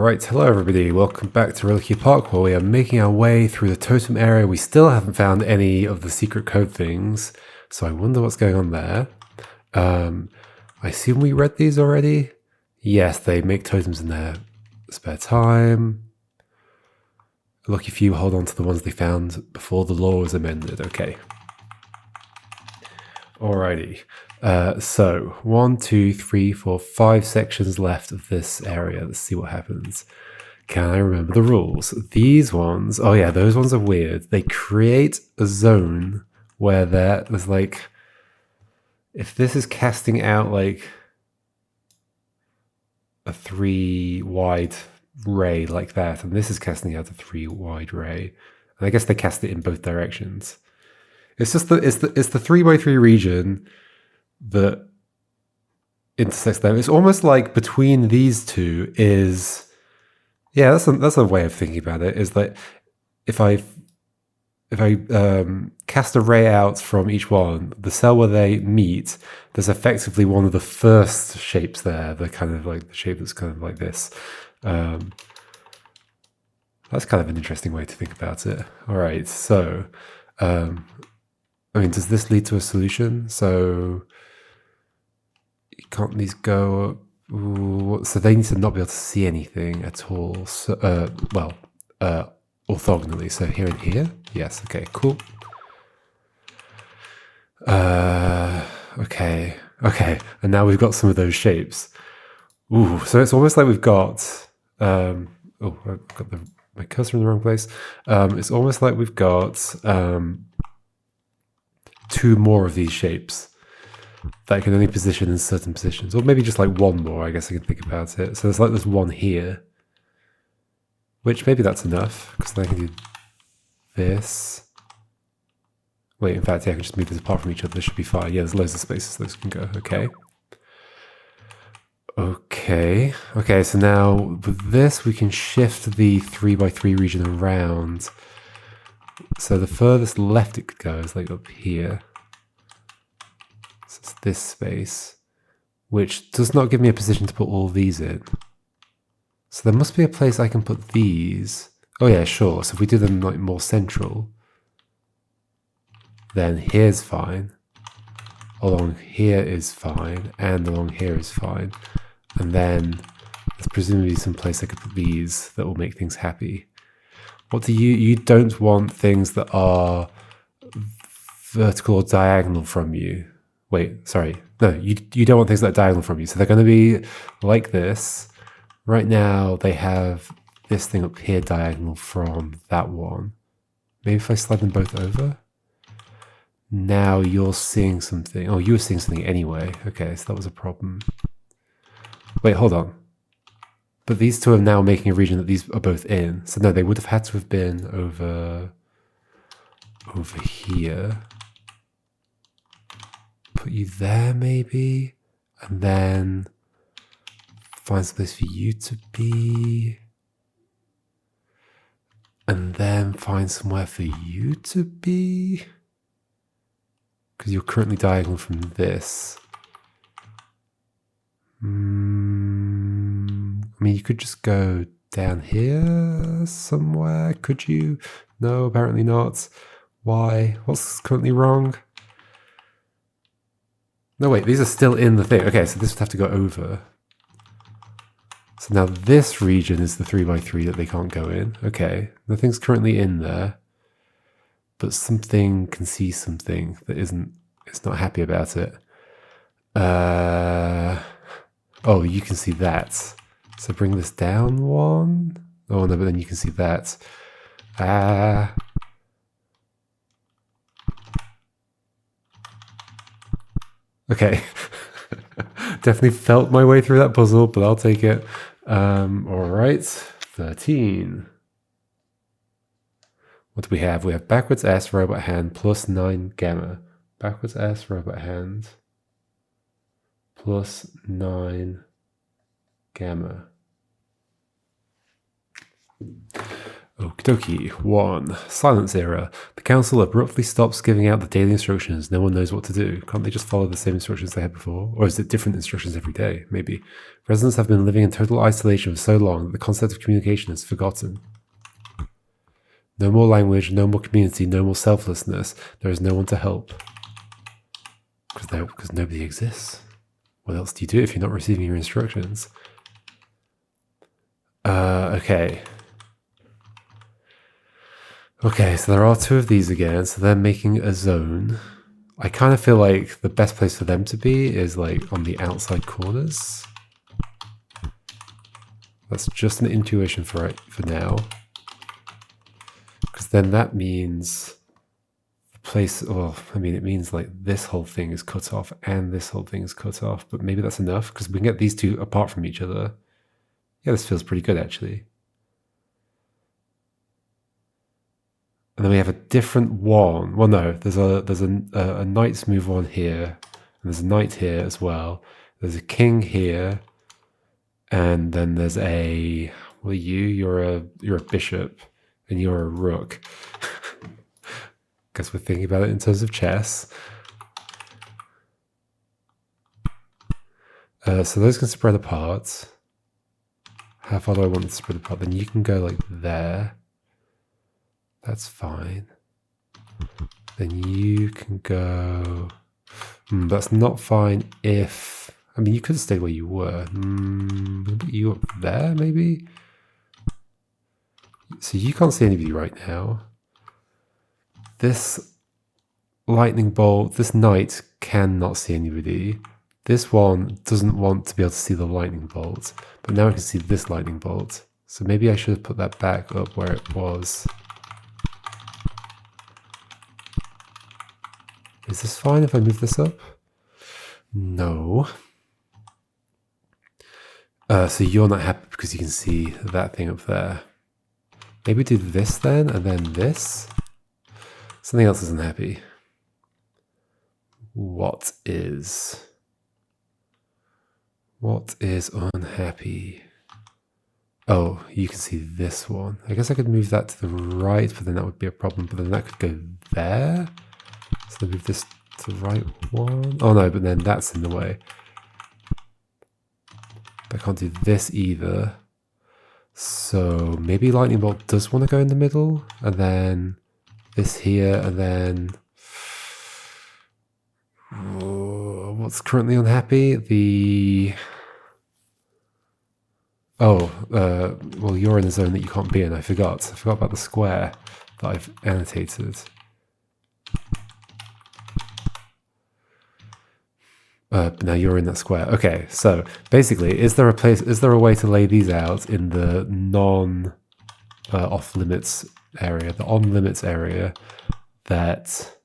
Alright, hello everybody, welcome back to Reliquia Park, where we are making our way through the totem area. We still haven't found any of the secret code things, so I wonder what's going on there. I assume we read these already? Yes, they make totems in their spare time. Lucky few hold on to the ones they found before the law was amended. Okay. Alrighty. So 1, 2, 3, 4, 5 sections left of this area. Let's see what happens. Can I remember the rules? These ones, oh yeah, those ones are weird. They create a zone where there's like, if this is casting out like a 3 wide ray like that, and this is casting out a 3 wide ray, and I guess they cast it in both directions. It's just it's the 3x3 region that intersects them. It's almost like between these two is, yeah, that's a way of thinking about it. Is that if I cast a ray out from each one, the cell where they meet, there's effectively one of the first shapes there. The kind of like the shape that's kind of like this. That's kind of an interesting way to think about it. All right, so. I mean, does this lead to a solution? So can't these go? Ooh, so they need to not be able to see anything at all. So, orthogonally. So here and here. Yes. Okay. Cool. Okay. And now we've got some of those shapes. Ooh. So it's almost like we've got. Oh, I've got my cursor in the wrong place. It's almost like we've got. 2 more of these shapes that I can only position in certain positions, or maybe just like 1 more, I guess I can think about it. So there's like this one here, which maybe that's enough, because then I can do this. Wait, in fact, yeah, I can just move this apart from each other. This should be fine. Yeah, there's loads of spaces those can go. Okay, so now with this, we can shift the 3x3 region around. So the furthest left it could go is like up here. So it's this space, which does not give me a position to put all these in. So there must be a place I can put these. Oh yeah, sure. So if we do them like more central, then here's fine. Along here is fine, and along here is fine. And then there's presumably some place I could put these that will make things happy. What do you don't want things that are vertical or diagonal from you. Wait, sorry. No, you don't want things that are diagonal from you. So they're going to be like this. Right now they have this thing up here diagonal from that one. Maybe if I slide them both over. Now you're seeing something. Oh, you were seeing something anyway. Okay, so that was a problem. Wait, hold on. But these two are now making a region that these are both in. So no, they would have had to have been over here. Put you there maybe. And then find some place for you to be. And then find somewhere for you to be. Because you're currently diagonal from this. I mean, you could just go down here somewhere, could you? No, apparently not. Why? What's currently wrong? No, wait, these are still in the thing. Okay, so this would have to go over. So now this region is the 3x3 that they can't go in. Okay, nothing's currently in there. But something can see something that isn't, it's not happy about it. Oh, you can see that. So bring this down one. Oh no, but then you can see that. Okay. Definitely felt my way through that puzzle, but I'll take it. All right, 13. What do we have? We have backwards S, robot hand, plus 9 gamma. Backwards S, robot hand, plus 9 gamma. Okie dokie. 1. Silence era. The council abruptly stops giving out the daily instructions. No one knows what to do. Can't they just follow the same instructions they had before? Or is it different instructions every day? Maybe. Residents have been living in total isolation for so long that the concept of communication is forgotten. No more language, no more community, no more selflessness. There is no one to help. Because nobody exists. What else do you do if you're not receiving your instructions? Okay. Okay, so there are 2 of these again, so they're making a zone. I kind of feel like the best place for them to be is like on the outside corners. That's just an intuition for now. Because then that means the place, well, I mean, it means like this whole thing is cut off and this whole thing is cut off, but maybe that's enough because we can get these 2 apart from each other. Yeah, this feels pretty good actually. And then we have a different one. Well, no, there's a knight's move one here, and there's a knight here as well. There's a king here, and then there's a. Well, you're a bishop, and you're a rook. Guess we're thinking about it in terms of chess. So those can spread apart. How far do I want to spread apart? Then you can go like there. That's fine. Then you can go... that's not fine if... I mean, you could have stayed where you were. You up there, maybe? So you can't see anybody right now. This lightning bolt, this knight cannot see anybody. This one doesn't want to be able to see the lightning bolt. But now I can see this lightning bolt. So maybe I should have put that back up where it was. Is this fine if I move this up? No. So you're not happy because you can see that thing up there. Maybe do this then, and then this. Something else isn't happy. What is unhappy? Oh, you can see this one. I guess I could move that to the right, but then that would be a problem. But then that could go there. So move this to the right one. Oh no, but then that's in the way. I can't do this either. So maybe lightning bolt does want to go in the middle, and then this here, and then what's currently unhappy? Well, you're in a zone that you can't be in. I forgot about the square that I've annotated. But now you're in that square. Okay, so basically, is there a way to lay these out in the non off limits area, the on limits area, that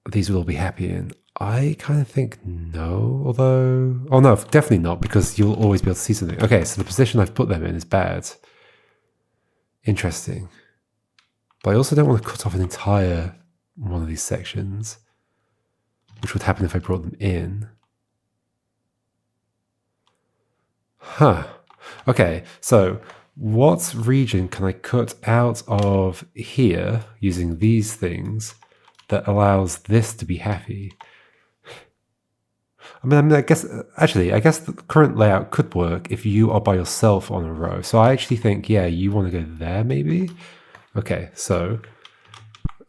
these will all be happy in? I kind of think no, although... Oh no, definitely not, because you'll always be able to see something. Okay, so the position I've put them in is bad. Interesting. But I also don't want to cut off an entire one of these sections, which would happen if I brought them in. Huh. Okay, so what region can I cut out of here using these things that allows this to be happy? I mean, I guess the current layout could work if you are by yourself on a row. So I actually think, yeah, you want to go there maybe? Okay, so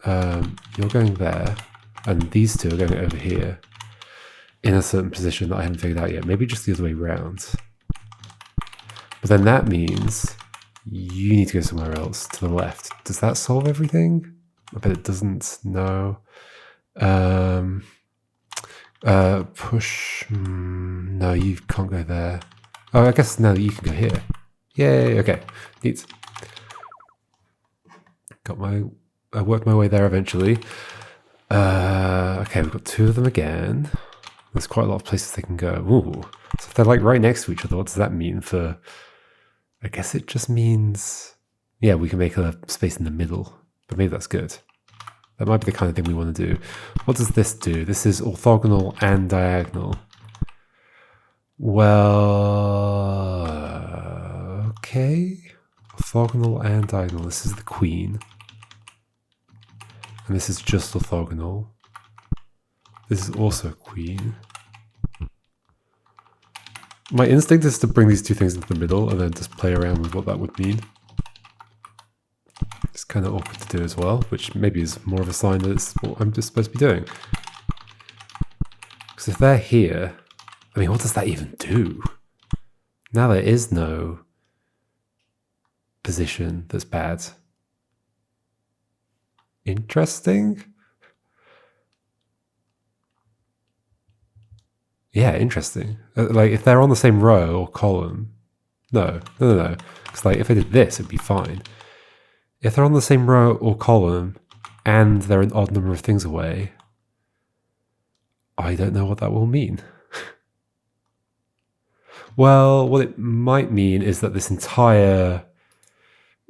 you're going there, and these two are going over here in a certain position that I haven't figured out yet. Maybe just the other way around. But then that means you need to go somewhere else to the left. Does that solve everything? I bet it doesn't. No. Push. No, you can't go there. Oh, I guess now you can go here. Yay, okay. Neat. I worked my way there eventually. Okay, we've got two of them again. There's quite a lot of places they can go. Ooh. So if they're like right next to each other, what does that mean for... I guess it just means... Yeah, we can make a space in the middle. But maybe that's good. That might be the kind of thing we want to do. What does this do? This is orthogonal and diagonal. Well... Okay. orthogonal and diagonal. This is the queen. And this is just orthogonal. This is also a queen. My instinct is to bring these two things into the middle and then just play around with what that would mean. It's kind of awkward to do as well, which maybe is more of a sign that it's what I'm just supposed to be doing. Because if they're here, I mean, what does that even do? Now there is no position that's bad. Interesting? Yeah, interesting. Like, if they're on the same row or column... No. Because, like, if I did this, it'd be fine. If they're on the same row or column, and they're an odd number of things away, I don't know what that will mean. Well, what it might mean is that this entire...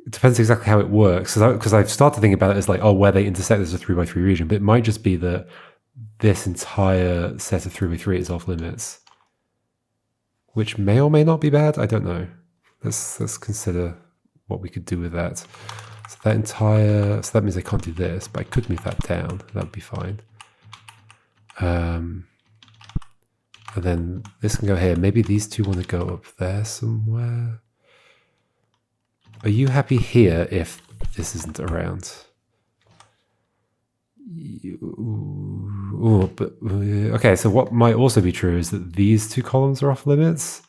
It depends exactly how it works. Because I've started thinking about it as like, oh, where they intersect is a 3x3 region. But it might just be that this entire set of 3x3 is off limits. Which may or may not be bad. I don't know. Let's consider what we could do with that. So that entire... So that means I can't do this. But I could move that down. That would be fine. And then this can go here. Maybe these two want to go up there somewhere. Are you happy here if this isn't around? Okay, so what might also be true is that these two columns are off limits.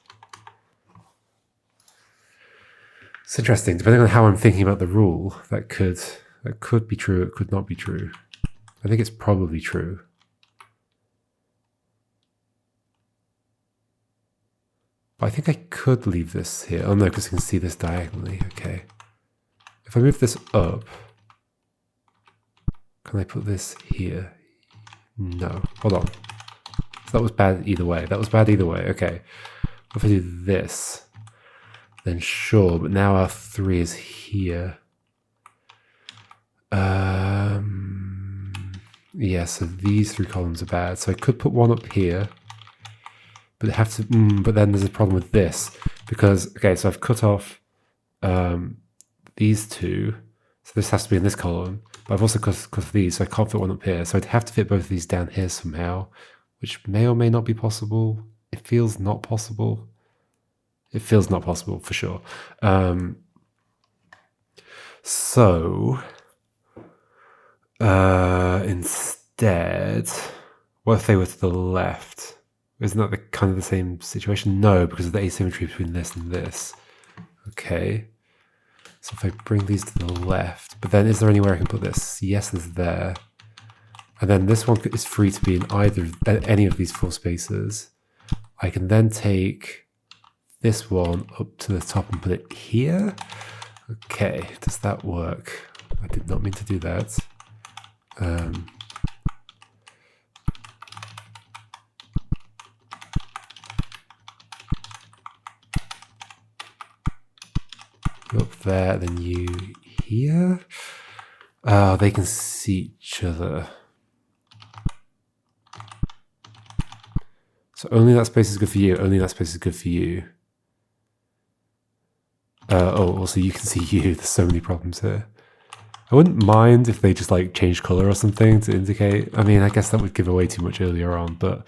It's interesting. Depending on how I'm thinking about the rule, that could be true, it could not be true. I think it's probably true. I think I could leave this here. Oh no, because I can see this diagonally. Okay. If I move this up, can I put this here? No. Hold on. So that was bad either way. That was bad either way. Okay. If I do this, then sure. But now our 3 is here. Yeah, so these 3 columns are bad. So I could put one up here. But have to, but then there's a problem with this because, okay, so I've cut off these 2, so this has to be in this column, but I've also cut these, so I can't fit one up here, so I'd have to fit both of these down here somehow, which may or may not be possible. It feels not possible. It feels not possible for sure. Instead, what if they were to the left? Isn't that kind of the same situation? No, because of the asymmetry between this and this. Okay. So if I bring these to the left, but then is there anywhere I can put this? Yes, there's there. And then this one is free to be in any of these 4 spaces. I can then take this one up to the top and put it here. Okay, does that work? I did not mean to do that. Up there, then you here. They can see each other. So only that space is good for you. Only that space is good for you. Also you can see you. There's so many problems here. I wouldn't mind if they just like changed color or something to indicate. I mean, I guess that would give away too much earlier on, but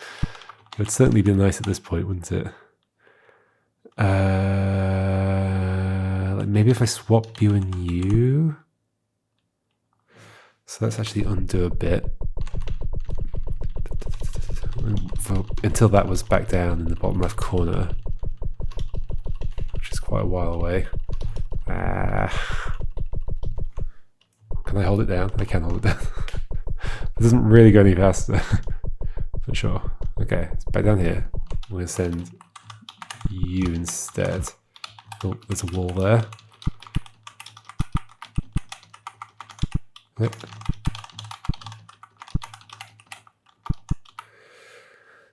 it would certainly be nice at this point, wouldn't it? Like maybe if I swap you and you. So let's actually undo a bit. Until that was back down in the bottom left corner, which is quite a while away. Can I hold it down? I can hold it down. It doesn't really go any faster, for sure. Okay, it's back down here. I'm going to send you instead. Oh, there's a wall there. Yep.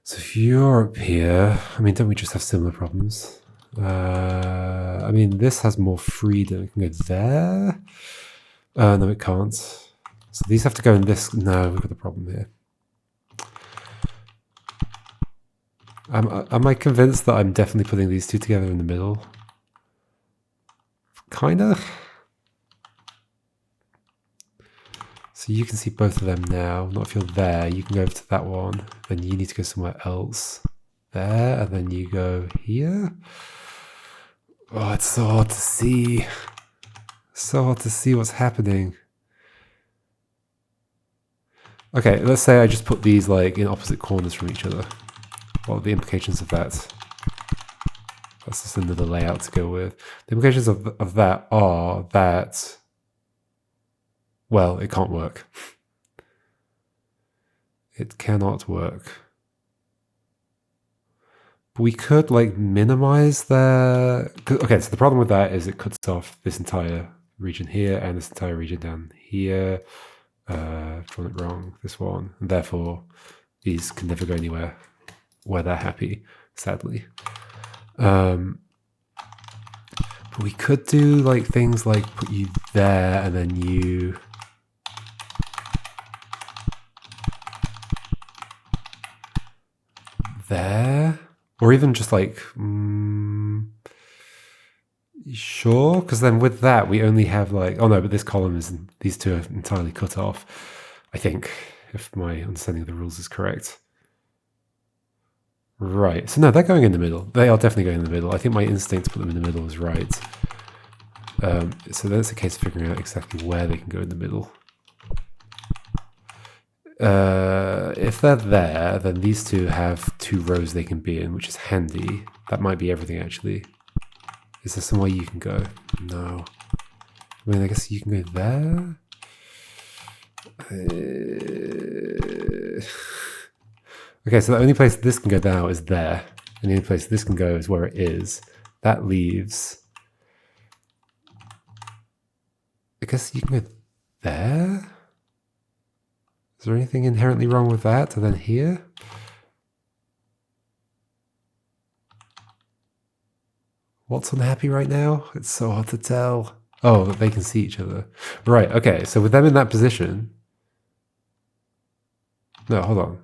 So if you're up here, I mean, don't we just have similar problems? I mean, this has more freedom. It can go there. No, it can't. So these have to go in this. No, we've got a problem here. Am I convinced that I'm definitely putting these two together in the middle? Kinda. So you can see both of them now. Not if you're there. You can go over to that one. Then you need to go somewhere else. There, and then you go here. Oh, it's so hard to see. So hard to see what's happening. Okay, let's say I just put these like in opposite corners from each other. What are the implications of that? That's just another layout to go with. The implications of that are that, well, it can't work. It cannot work. But we could like minimize the... Okay, so the problem with that is it cuts off this entire region here and this entire region down here. Drawn it wrong, this one. And therefore, these can never go anywhere where they're happy, sadly. But we could do like things like put you there and then you... there? Or even just like... sure, because then with that we only have like... oh no, but this column is... these two are entirely cut off, I think, if my understanding of the rules is correct. Right, so no, they're going in the middle. They are definitely going in the middle. I think my instinct to put them in the middle is right. So then it's a case of figuring out exactly where they can go in the middle. If they're there, then these two have 2 rows they can be in, which is handy. That might be everything, actually. Is there somewhere you can go? No. I mean, I guess you can go there? Okay, so the only place this can go now is there. And the only place this can go is where it is. That leaves... I guess you can go there? Is there anything inherently wrong with that? And then here? What's unhappy right now? It's so hard to tell. Oh, they can see each other. Right, okay, so with them in that position... No, hold on.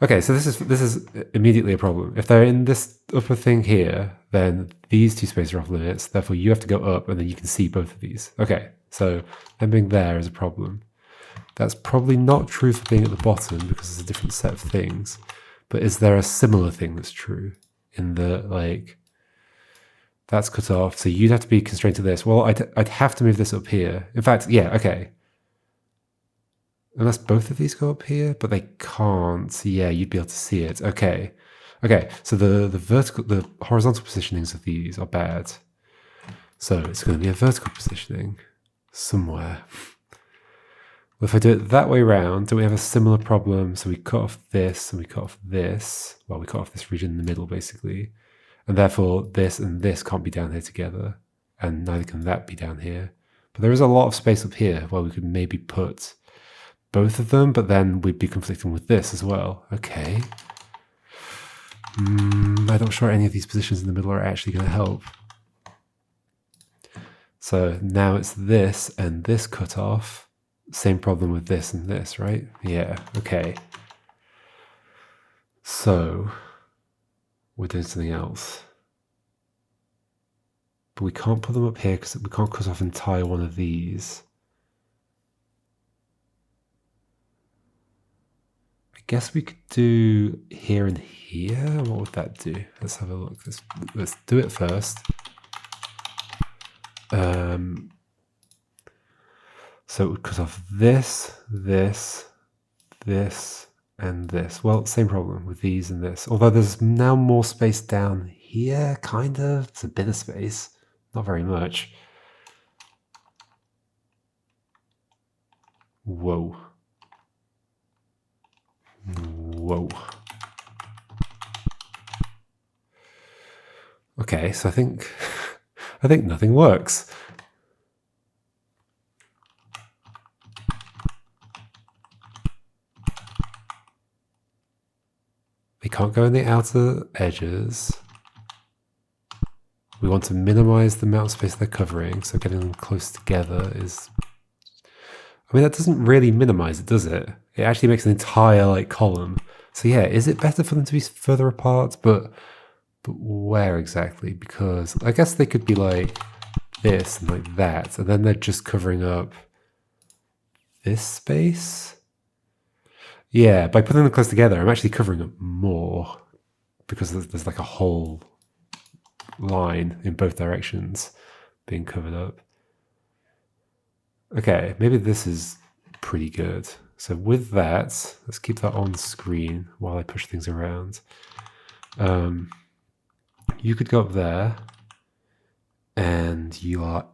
Okay, so this is immediately a problem. If they're in this upper thing here, then these 2 spaces are off limits. Therefore, you have to go up, and then you can see both of these. Okay, so them being there is a problem. That's probably not true for being at the bottom because it's a different set of things. But is there a similar thing that's true in the like? That's cut off, so you'd have to be constrained to this. Well, I'd have to move this up here. In fact, yeah, okay. Unless both of these go up here, but they can't. Yeah, you'd be able to see it. Okay. Okay, so the horizontal positionings of these are bad. So it's going to be a vertical positioning somewhere. Well, if I do it that way around, do we have a similar problem? So we cut off this and we cut off this. Well, we cut off this region in the middle, basically. And therefore, this and this can't be down here together. And neither can that be down here. But there is a lot of space up here where we could maybe put both of them, but then we'd be conflicting with this as well. Okay. I'm not sure any of these positions in the middle are actually going to help. So now it's this and this cut off. Same problem with this and this, right? Yeah, okay. So we're doing something else. But we can't put them up here because we can't cut off entire one of these. I guess we could do here and here. What would that do? Let's have a look. Let's do it first. So it would cut off this, this, this, and this. Well, same problem with these and this. Although there's now more space down here, kind of. It's a bit of space. Not very much. Whoa. Whoa. Okay, so I think nothing works. They can't go in the outer edges. We want to minimize the amount of space they're covering, so getting them close together is... I mean, that doesn't really minimize it, does it? It actually makes an entire like column. So yeah, is it better for them to be further apart? But where exactly? Because I guess they could be like this and like that, and then they're just covering up this space. Yeah, by putting them close together, I'm actually covering up more because there's like a whole line in both directions being covered up. Okay, maybe this is pretty good. So with that, let's keep that on screen while I push things around. You could go up there, and you are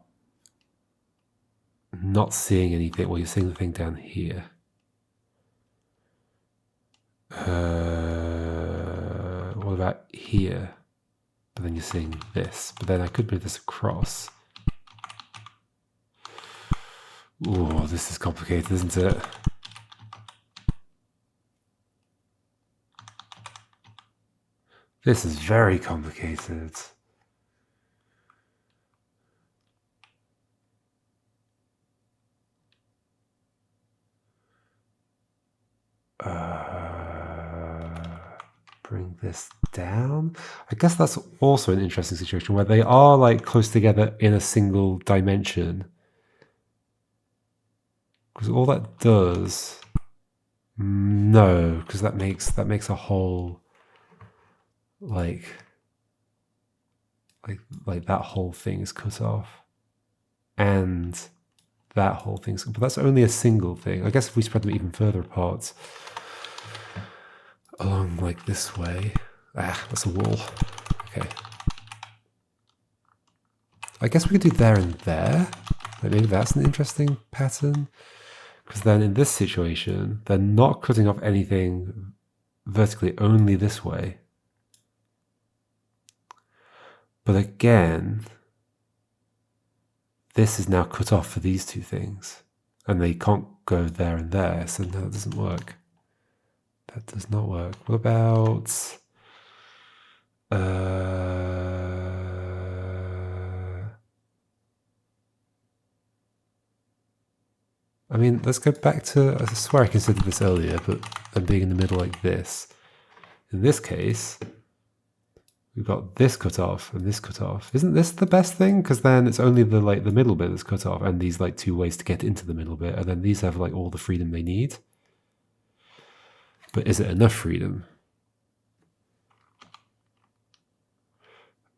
not seeing anything. Well, you're seeing the thing down here. What about here? But then you're seeing this. But then I could move this across. Oh, this is complicated, isn't it? This is very complicated. Bring this down. I guess that's also an interesting situation where they are like close together in a single dimension. Because all that does, no, because that makes a whole like that whole thing is cut off, and that whole thing's. But that's only a single thing. I guess if we spread them even further apart, along like this way. That's a wall. Okay. I guess we could do there and there. Like maybe that's an interesting pattern. Because then in this situation, they're not cutting off anything vertically, only this way. But again, this is now cut off for these two things. And they can't go there and there, so no, that doesn't work. That does not work. What about... I mean, let's go back to... I swear I considered this earlier, but I'm being in the middle like this. In this case, we've got this cut off and this cut off. Isn't this the best thing? Because then it's only the middle bit that's cut off, and these like two ways to get into the middle bit, and then these have like all the freedom they need. But is it enough freedom?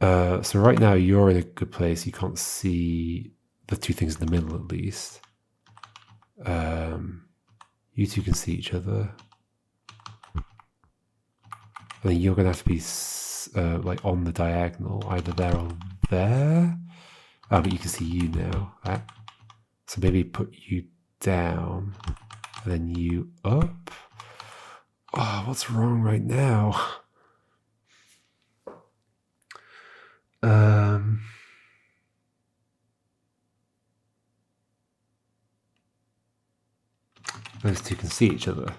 So right now you're in a good place. You can't see the two things in the middle at least. You two can see each other. I think you're going to have to be like on the diagonal, either there or there. Oh, but you can see you now. So maybe put you down, and then you up. Oh, what's wrong right now? Those two can see each other.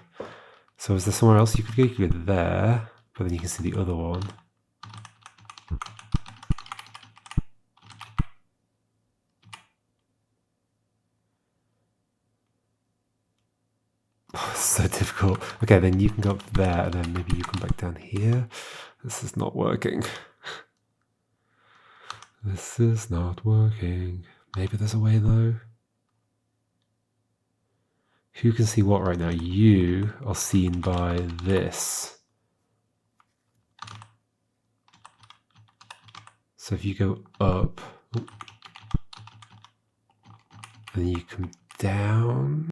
So is there somewhere else you could go? You could go there, but then you can see the other one. Oh, it's so difficult. Okay, then you can go up there, and then maybe you come back down here. This is not working. This is not working. Maybe there's a way though. Who can see what right now? You are seen by this. So if you go up, and you come down.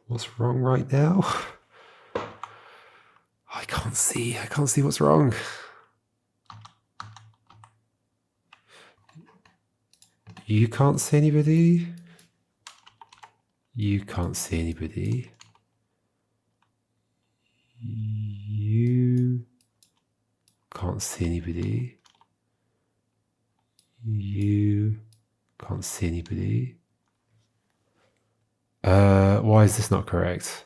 What's wrong right now? I can't see what's wrong. You can't see anybody. You can't see anybody. You can't see anybody. You can't see anybody. Why is this not correct?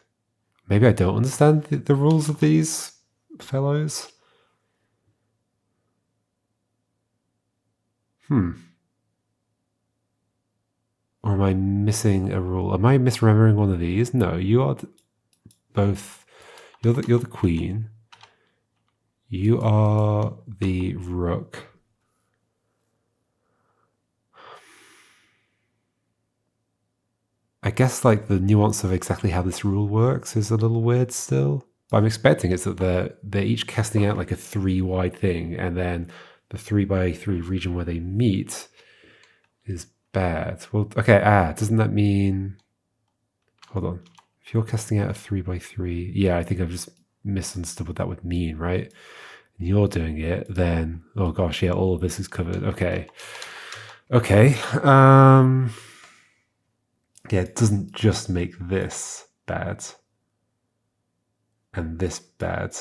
Maybe I don't understand the rules of these fellows. Or am I missing a rule? Am I misremembering one of these? No, you are both. You're the queen. You are the rook. I guess like the nuance of exactly how this rule works is a little weird still. But I'm expecting it's that they're each casting out like a 3 wide thing, and then the 3x3 region where they meet is bad. Well, okay, doesn't that mean... Hold on. If you're casting out a 3x3, yeah, I think I've just misunderstood what that would mean, right? And you're doing it, then, oh gosh, yeah, all of this is covered. Okay. Okay. Yeah, it doesn't just make this bad and this bad.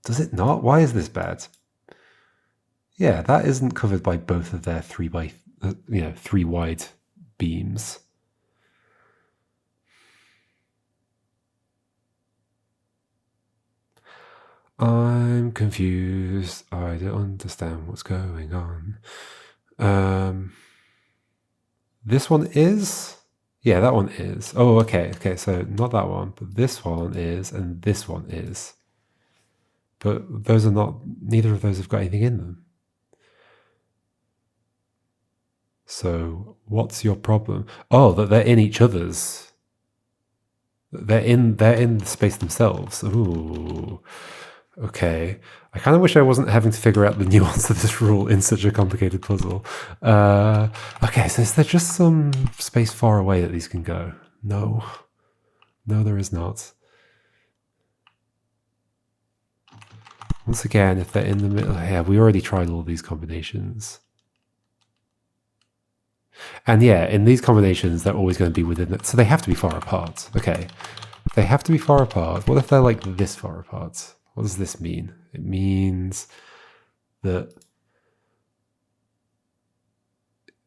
Does it not? Why is this bad? Yeah, that isn't covered by both of their 3 wide beams. I'm confused. I don't understand what's going on. This one is? Yeah, that one is. Oh, okay. Okay, so not that one, but this one is, and this one is. But those are not, neither of those have got anything in them. So what's your problem? Oh, that they're in each other's. They're in the space themselves. Ooh. Okay. I kind of wish I wasn't having to figure out the nuance of this rule in such a complicated puzzle. Okay, so is there just some space far away that these can go? No. No, there is not. Once again, if they're in the middle... Yeah, we already tried all these combinations. And yeah, in these combinations, they're always going to be within it. So they have to be far apart. Okay. They have to be far apart. What if they're like this far apart? What does this mean? It means that...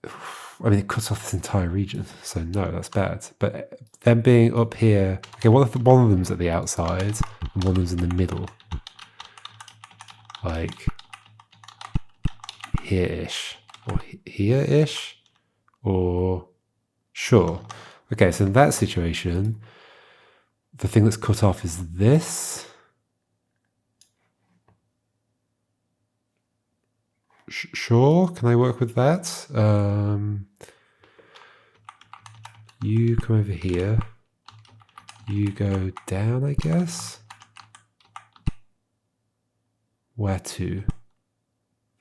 I mean, it cuts off this entire region. So no, that's bad. But them being up here... Okay, what if one of them's at the outside and one of them's in the middle? Like here-ish. Or here-ish? Or... Sure. Okay, so in that situation, the thing that's cut off is this. Sure, can I work with that? You come over here. You go down, I guess. Where to?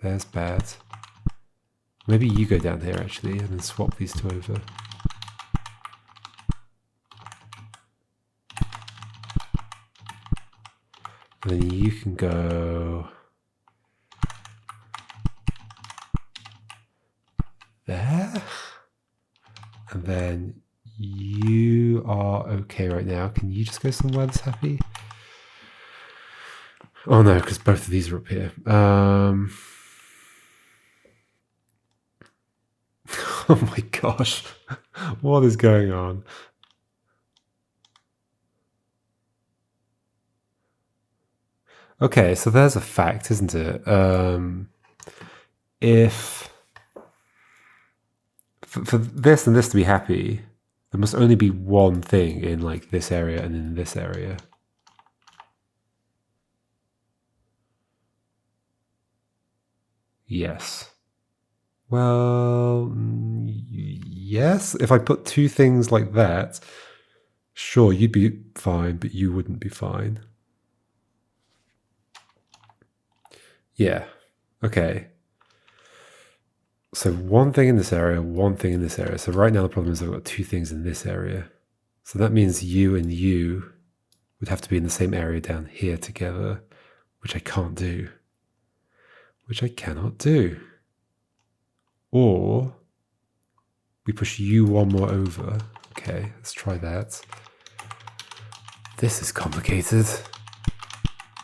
There's bad. Maybe you go down here, actually, and then swap these two over. And then you can go... there. And then you are okay right now. Can you just go somewhere that's happy? Oh no, because both of these are up here. Oh my gosh. What is going on? Okay, so there's a fact, isn't it? If for this and this to be happy, there must only be one thing in like this area and in this area. Yes. Well, yes. If I put two things like that, sure, you'd be fine, but you wouldn't be fine. Yeah. Okay. So one thing in this area, one thing in this area. So right now the problem is I've got two things in this area. So that means you and you would have to be in the same area down here together, which I can't do. Which I cannot do. Or we push you one more over. Okay, let's try that. This is complicated.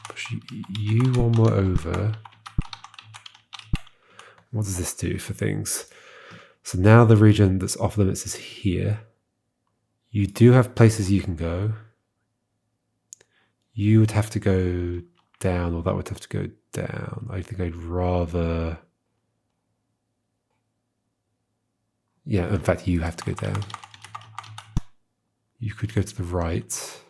Push you one more over. What does this do for things? So now the region that's off limits is here. You do have places you can go. You would have to go down, or that would have to go down. I think I'd rather... Yeah, in fact, you have to go down. You could go to the right.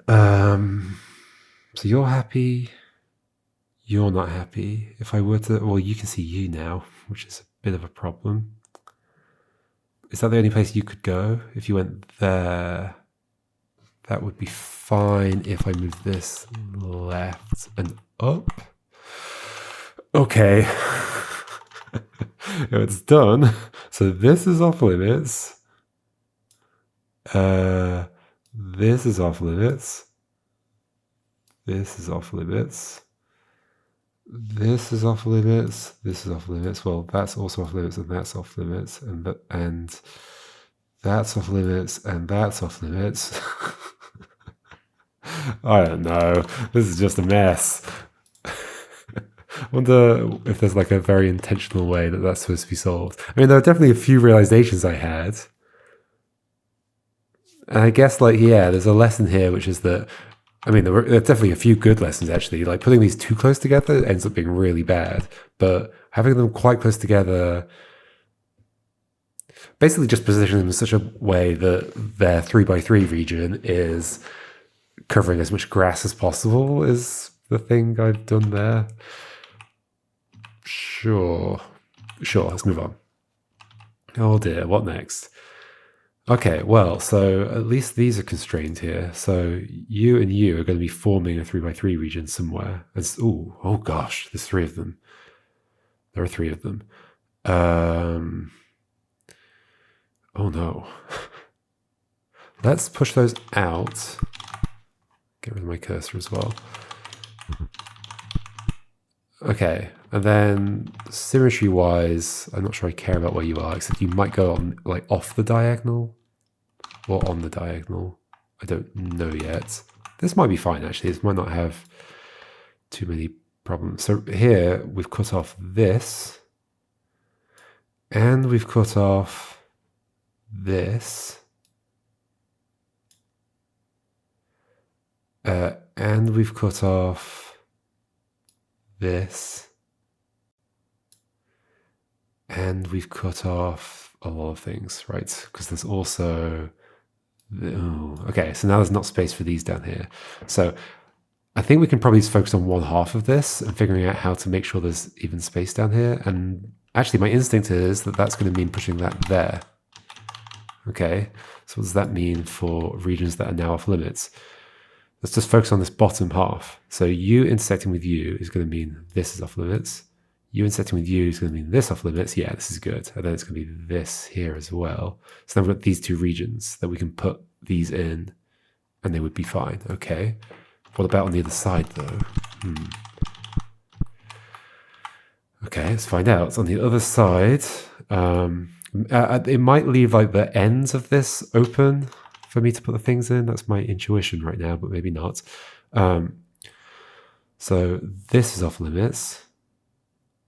So you're happy. You're not happy. If I were to, well, you can see you now, which is a bit of a problem. Is that the only place you could go? If you went there, that would be fine if I move this left and up. Okay. It's done. So this is off limits. This is off limits. This is off limits. This is off limits. This is off limits. Well, that's also off limits, and that's off limits, and that's off limits, and that's off limits. I don't know. This is just a mess. I wonder if there's like a very intentional way that that's supposed to be solved. I mean, there are definitely a few realizations I had. And I guess, like, yeah, there's a lesson here, which is that, I mean, there are definitely a few good lessons, actually. Like, putting these too close together ends up being really bad. But having them quite close together basically just position them in such a way that their 3x3 region is covering as much grass as possible is the thing I've done there. Sure, let's move on. Oh dear, what next? Okay, well, so at least these are constrained here. So you and you are going to be forming a 3x3 region somewhere. Ooh, oh gosh, there's three of them. There are three of them. Oh no. Let's push those out. Get rid of my cursor as well. Okay, and then symmetry-wise, I'm not sure I care about where you are, except you might go on, like, off the diagonal or on the diagonal. I don't know yet. This might be fine, actually. This might not have too many problems. So here, we've cut off this, and we've cut off this, and we've cut off this, and we've cut off a lot of things, right? Because there's also okay, so now there's not space for these down here. So I think we can probably just focus on one half of this and figuring out how to make sure there's even space down here. And actually my instinct is that that's going to mean pushing that there. Okay, so what does that mean for regions that are now off limits? Let's just focus on this bottom half. So you intersecting with you is going to mean this is off limits. You intersecting with you is going to mean this off limits. Yeah, this is good. And then it's going to be this here as well. So then we've got these two regions that we can put these in and they would be fine. Okay. What about on the other side though? Okay, let's find out. On the other side, it might leave like the ends of this open for me to put the things in. That's my intuition right now, but maybe not. So this is off limits.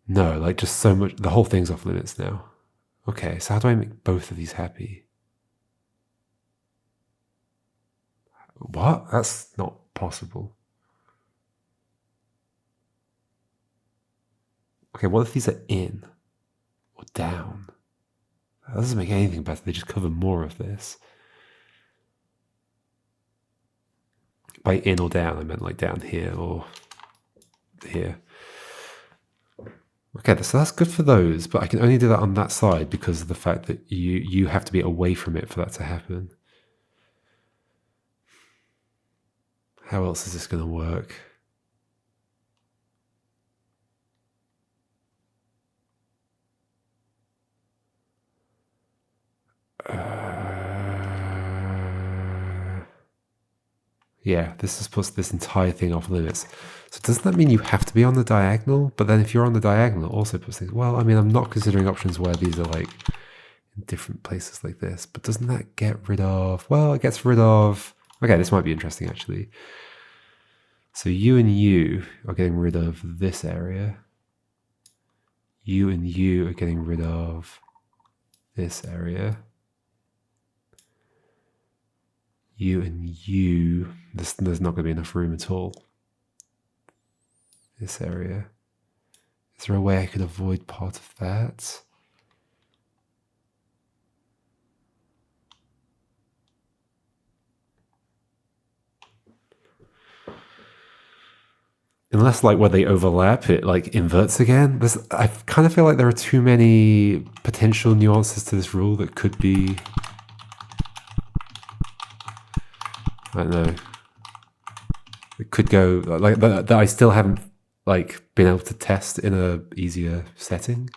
No, like just so much, the whole thing's off limits now. Okay, so how do I make both of these happy? What? That's not possible. Okay, what if these are in or down? That doesn't make anything better. They just cover more of this. By in or down, I meant like down here or here. Okay, so that's good for those, but I can only do that on that side because of the fact that you have to be away from it for that to happen. How else is this going to work? Yeah, this just puts this entire thing off limits. So doesn't that mean you have to be on the diagonal? But then if you're on the diagonal, it also puts things... Well, I mean, I'm not considering options where these are like in different places like this. But doesn't that get rid of... Well, it gets rid of... Okay, this might be interesting, actually. So you and you are getting rid of this area. You and you are getting rid of this area. You and you, there's not going to be enough room at all. This area. Is there a way I could avoid part of that? unless like where they overlap, it like inverts again. I kind of feel like there are too many potential nuances to this rule that could be, I don't know, it could go like that I still haven't like been able to test in a easier setting.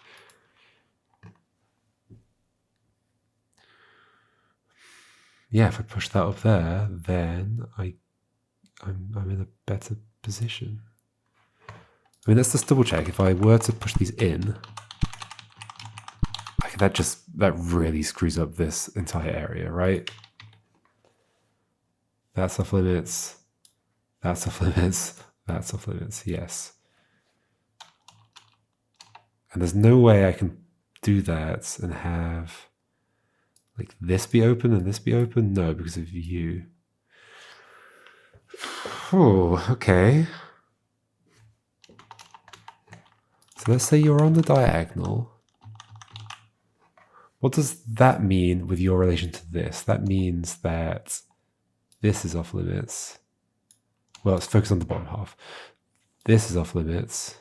Yeah, if I push that up there, then I'm in a better position. I mean, let's just double check. If I were to push these in, that really screws up this entire area, right? That's off limits. That's off limits. That's off limits. Yes. And there's no way I can do that and have like this be open and this be open. No, because of you. Oh, okay. So let's say you're on the diagonal. What does that mean with your relation to this? That means that this is off limits. Well, let's focus on the bottom half. This is off limits.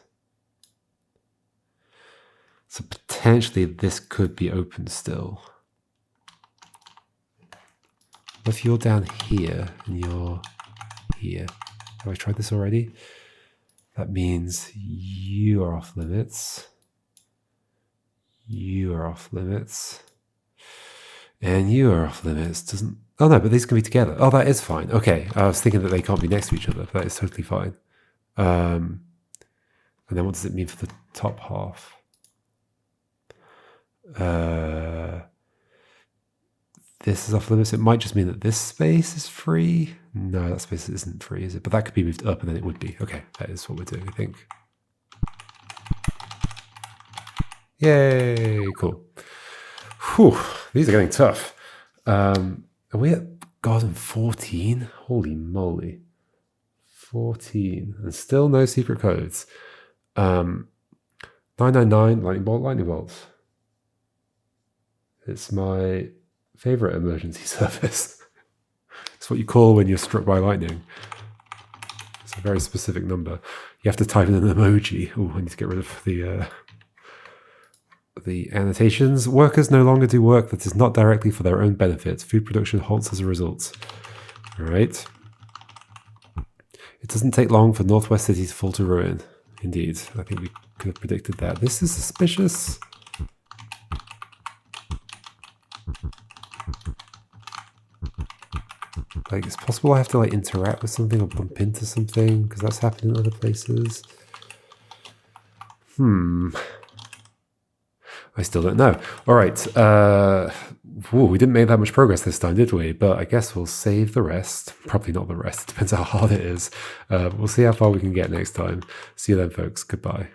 So potentially this could be open still. What if you're down here and you're here? Have I tried this already? That means you are off limits. You are off limits. And you are off limits. Doesn't... Oh no, but these can be together. Oh, that is fine. Okay, I was thinking that they can't be next to each other, but that is totally fine. And then what does it mean for the top half? This is off limits. It might just mean that this space is free. No, that space isn't free, is it? But that could be moved up and then it would be. Okay, that is what we're doing, I think. Yay, cool. Whew, these are getting tough. Are we at Garden 14? Holy moly. 14. And still no secret codes. 999, lightning bolt, lightning bolts. It's my favorite emergency service. It's what you call when you're struck by lightning. It's a very specific number. You have to type in an emoji. Oh, I need to get rid of the annotations. Workers no longer do work that is not directly for their own benefit. Food production halts as a result. All right. It doesn't take long for Northwest City to fall to ruin. Indeed. I think we could have predicted that. This is suspicious. Like, it's possible I have to like interact with something or bump into something because that's happened in other places. I still don't know. All right. We didn't make that much progress this time, did we? But I guess we'll save the rest. Probably not the rest. Depends how hard it is. We'll see how far we can get next time. See you then, folks. Goodbye.